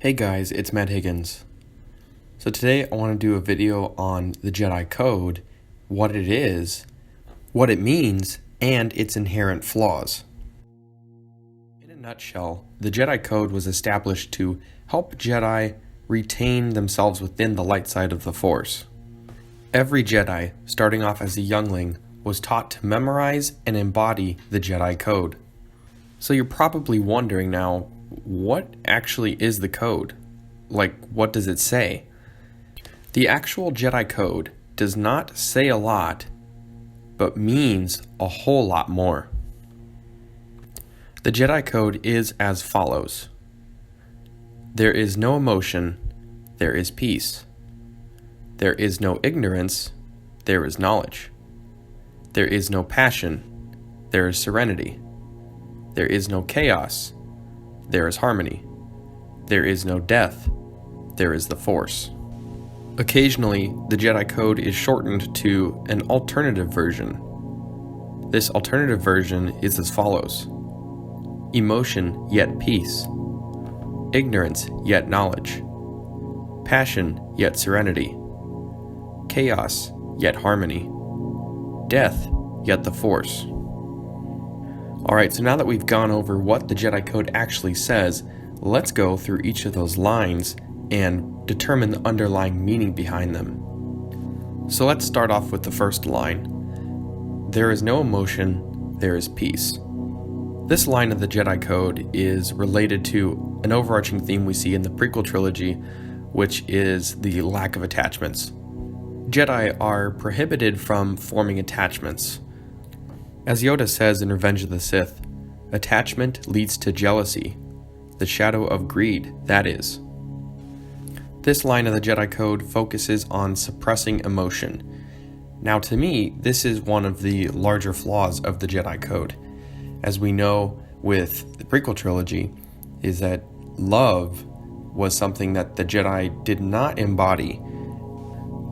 Hey guys, it's Matt Higgins. So today I want to do a video on the Jedi Code, what it is, what it means, and its inherent flaws. In a nutshell, the Jedi Code was established to help Jedi retain themselves within the light side of the Force. Every Jedi, starting off as a youngling, was taught to memorize and embody the Jedi Code. So you're probably wondering now, what actually is the code? Like, what does it say? The actual Jedi Code does not say a lot, but means a whole lot more. The Jedi Code is as follows. There is no emotion, there is peace. There is no ignorance, there is knowledge. There is no passion, there is serenity. There is no chaos, there is harmony. There is no death, there is the Force. Occasionally, the Jedi Code is shortened to an alternative version. This alternative version is as follows. Emotion yet peace. Ignorance yet knowledge. Passion yet serenity. Chaos yet harmony. Death yet the Force. Alright, so now that we've gone over what the Jedi Code actually says, let's go through each of those lines and determine the underlying meaning behind them. So let's start off with the first line. There is no emotion, there is peace. This line of the Jedi Code is related to an overarching theme we see in the prequel trilogy, which is the lack of attachments. Jedi are prohibited from forming attachments. As Yoda says in Revenge of the Sith, attachment leads to jealousy, the shadow of greed, that is. This line of the Jedi Code focuses on suppressing emotion. Now to me, this is one of the larger flaws of the Jedi Code. As we know with the prequel trilogy, is that love was something that the Jedi did not embody.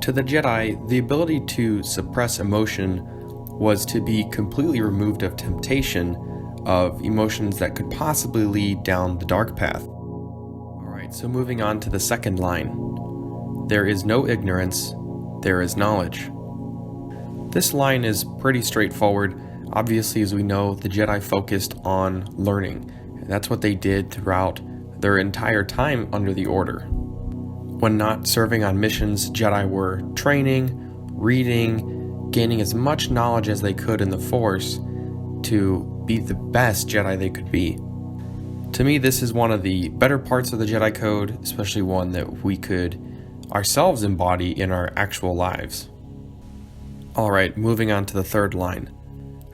To the Jedi, the ability to suppress emotion was to be completely removed of temptation of emotions that could possibly lead down the dark path. Alright, so moving on to the second line. There is no ignorance, there is knowledge. This line is pretty straightforward. Obviously, as we know, the Jedi focused on learning. That's what they did throughout their entire time under the Order. When not serving on missions, Jedi were training, reading, gaining as much knowledge as they could in the Force to be the best Jedi they could be. To me, this is one of the better parts of the Jedi Code, especially one that we could ourselves embody in our actual lives. Alright, moving on to the third line.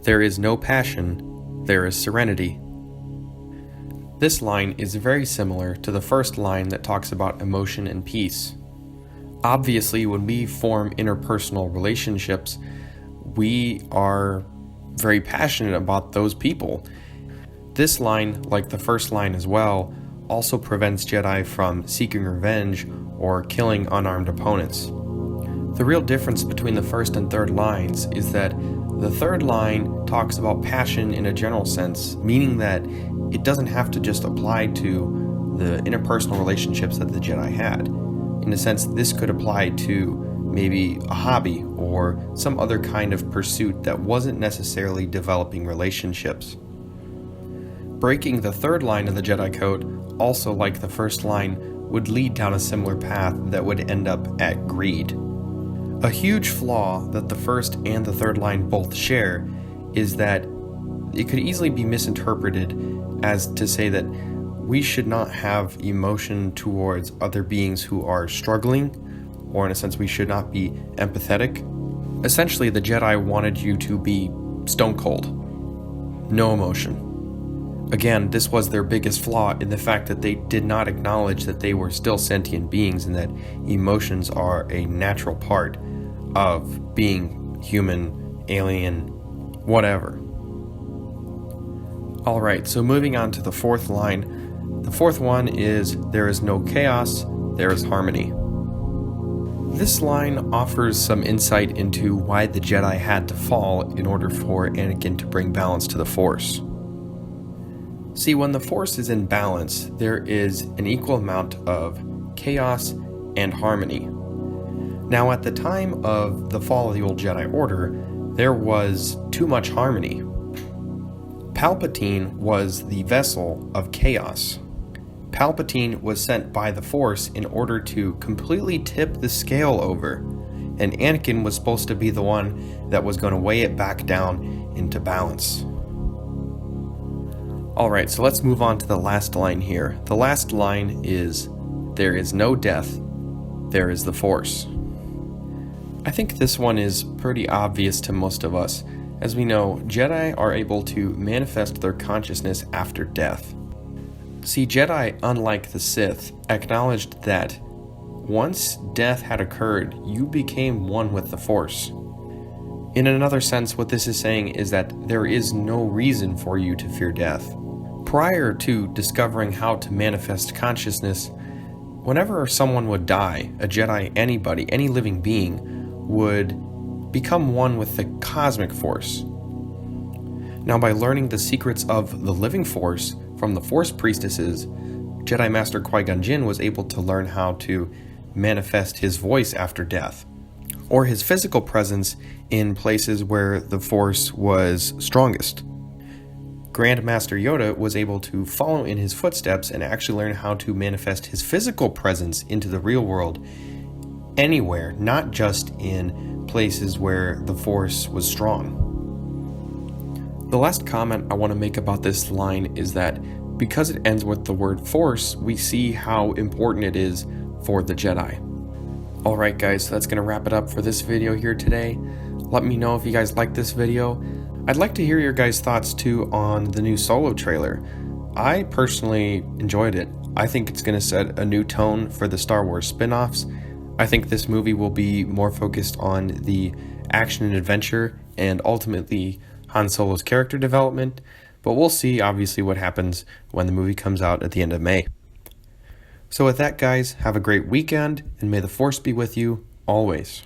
There is no passion, there is serenity. This line is very similar to the first line that talks about emotion and peace. Obviously, when we form interpersonal relationships, we are very passionate about those people. This line, like the first line as well, also prevents Jedi from seeking revenge or killing unarmed opponents. The real difference between the first and third lines is that the third line talks about passion in a general sense, meaning that it doesn't have to just apply to the interpersonal relationships that the Jedi had. In a sense, this could apply to maybe a hobby or some other kind of pursuit that wasn't necessarily developing relationships. Breaking the third line of the Jedi Code, also like the first line, would lead down a similar path that would end up at greed. A huge flaw that the first and the third line both share is that it could easily be misinterpreted as to say that we should not have emotion towards other beings who are struggling, or in a sense we should not be empathetic. Essentially, the Jedi wanted you to be stone cold. No emotion. Again, this was their biggest flaw in the fact that they did not acknowledge that they were still sentient beings and that emotions are a natural part of being human, alien, whatever. Alright, so moving on to the fourth line. The fourth one is, there is no chaos, there is harmony. This line offers some insight into why the Jedi had to fall in order for Anakin to bring balance to the Force. See, when the Force is in balance, there is an equal amount of chaos and harmony. Now, at the time of the fall of the old Jedi Order, there was too much harmony. Palpatine was the vessel of chaos. Palpatine was sent by the Force in order to completely tip the scale over, and Anakin was supposed to be the one that was going to weigh it back down into balance. Alright, so let's move on to the last line here. The last line is, "There is no death, there is the Force." I think this one is pretty obvious to most of us. As we know, Jedi are able to manifest their consciousness after death. See, Jedi, unlike the Sith, acknowledged that once death had occurred, you became one with the Force. In another sense, what this is saying is that there is no reason for you to fear death. Prior to discovering how to manifest consciousness, whenever someone would die, a Jedi, anybody, any living being, would become one with the cosmic Force. Now, by learning the secrets of the living Force from the Force priestesses, Jedi Master Qui-Gon Jinn was able to learn how to manifest his voice after death, or his physical presence in places where the Force was strongest. Grand Master Yoda was able to follow in his footsteps and actually learn how to manifest his physical presence into the real world anywhere, not just in places where the Force was strong. The last comment I want to make about this line is that because it ends with the word Force, we see how important it is for the Jedi. Alright guys, so that's going to wrap it up for this video here today. Let me know if you guys like this video. I'd like to hear your guys' thoughts too on the new Solo trailer. I personally enjoyed it. I think it's going to set a new tone for the Star Wars spin-offs. I think this movie will be more focused on the action and adventure and ultimately Han Solo's character development, but we'll see obviously what happens when the movie comes out at the end of May. So with that guys, have a great weekend and may the Force be with you always.